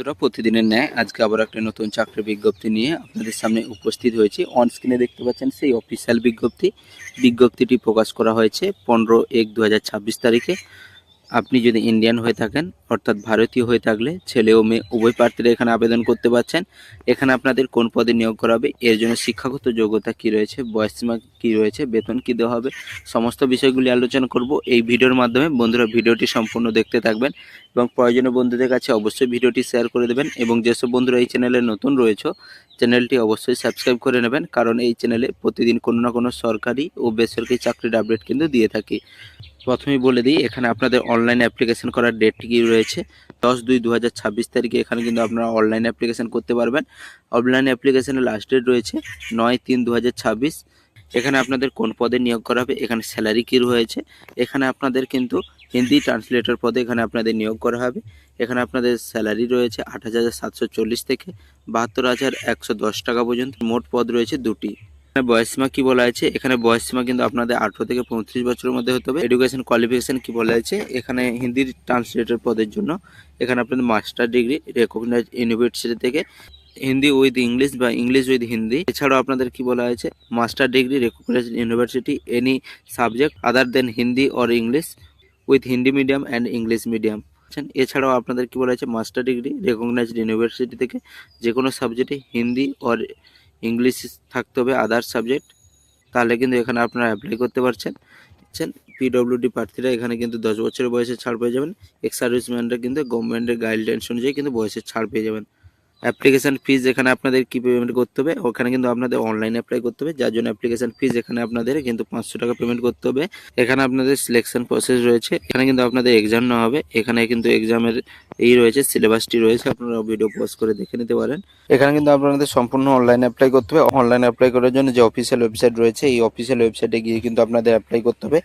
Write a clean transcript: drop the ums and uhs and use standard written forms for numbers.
বন্ধুরা, প্রতিদিনের ন্যায় আজকে আবার একটা নতুন চাকরির বিজ্ঞপ্তি নিয়ে আপনাদের সামনে উপস্থিত হয়েছি। অন স্ক্রিনে দেখতে পাচ্ছেন সেই অফিসিয়াল বিজ্ঞপ্তিটি প্রকাশ করা হয়েছে 15/1/2026 তারিখে। আপনি যদি ইন্ডিয়ান হয়ে থাকেন অর্থাৎ ভারতীয় হয়ে থাকলে ছেলে ও মেয়ে উভয় প্রার্থীরা এখানে আবেদন করতে পারছেন। এখানে আপনাদের কোন পদে নিয়োগ করা হবে, এর জন্য শিক্ষাগত যোগ্যতা কি রয়েছে, বয়সসীমা কি রয়েছে, বেতন কি দেওয়া হবে, সমস্ত বিষয়গুলি আলোচনা করব এই ভিডিওর মাধ্যমে। বন্ধুরা, ভিডিওটি সম্পূর্ণ দেখতে থাকবেন এবং প্রয়োজনীয় বন্ধুদের কাছে অবশ্যই ভিডিওটি শেয়ার করে দেবেন। এবং যেসব বন্ধুরা এই চ্যানেলে নতুন রয়েছে চ্যানেলটি অবশ্যই সাবস্ক্রাইব করে নেবেন, কারণ এই চ্যানেলে প্রতিদিন কোনো না কোনো সরকারি ও বেসরকারি চাকরির আপডেট কিন্তু দিয়ে থাকি। প্রথমেই বলে দিই, এখানে আপনাদের অনলাইন অ্যাপ্লিকেশন করার ডেট কি রয়েছে 10/2/2026 তারিখে। এখানে কিন্তু আপনারা অনলাইন অ্যাপ্লিকেশন করতে পারবেন। অনলাইন অ্যাপ্লিকেশনের লাস্ট ডেট রয়েছে 9/3/2026। এখানে আপনাদের কোন পদে নিয়োগ করা হবে, এখানে স্যালারি কী রয়েছে, এখানে আপনাদের কিন্তু হিন্দি ট্রান্সলেটর পদে এখানে আপনাদের নিয়োগ করা হবে। এখানে আপনাদের স্যালারি রয়েছে 28,740 থেকে 72,110 টাকা পর্যন্ত। মোট পদ রয়েছে দুটি। এখানে বয়সসীমা কি বলা আছে, এখানে বয়সসীমা কিন্তু আপনাদের 18 থেকে 35 বছরের মধ্যে হতে হবে। এডুকেশন কোয়ালিফিকেশন কি বলা আছে, এখানে হিন্দির ট্রান্সলেটর পদের জন্য এখানে আপনাদের মাস্টার ডিগ্রি রেকগনাইজড ইউনিভার্সিটি থেকে হিন্দি উইথ ইংলিশ বা ইংলিশ উইথ হিন্দি। এছাড়াও আপনাদের কি বলা আছে, master degree recognised university any subject other than Hindi or English with Hindi medium and English medium. এছাড়াও আপনাদের কি বলা আছে, মাস্টার ডিগ্রি রেকগনাইজড ইউনিভার্সিটি থেকে যে কোনো সাবজেক্টে হিন্দি অর ইংলিশ থাকতে হবে আদার সাবজেক্ট, তাহলে কিন্তু এখানে আপনারা অ্যাপ্লাই করতে পারছেন। পিডব্লিউডি প্রার্থীরা এখানে কিন্তু 10 বছরের বয়সে ছাড় পেয়ে যাবেন। এক্স সার্ভিসম্যানরা কিন্তু গভর্নমেন্টের গাইডলাইন্স অনুযায়ী কিন্তু বয়সের ছাড় পেয়ে যাবেন। অ্যাপ্লিকেশন ফিজ এখানে আপনাদের কি পেমেন্ট করতে হবে, ওখানে কিন্তু আপনাদের অনলাইনে অ্যাপ্লাই করতে হবে, যার জন্য অ্যাপ্লিকেশন ফিজ এখানে আপনাদের কিন্তু 500 টাকা পেমেন্ট করতে হবে। এখানে আপনাদের সিলেকশন প্রসেস রয়েছে, এখানে কিন্তু আপনাদের এক্সাম নেওয়া হবে। এখানে কিন্তু এক্সামের রয়েছে, সিলেবাসটি রয়েছে, আপনারা ভিডিও পজ করে দেখে নিতে পারেন। এখানে কিন্তু আপনাদের সম্পূর্ণ অনলাইনে অ্যাপ্লাই করতে হবে। অনলাইনে অ্যাপ্লাই করার জন্য যে অফিসিয়াল ওয়েবসাইট রয়েছে, এই অফিসিয়াল ওয়েবসাইটে গিয়ে কিন্তু আপনাদের অ্যাপ্লাই করতে হবে।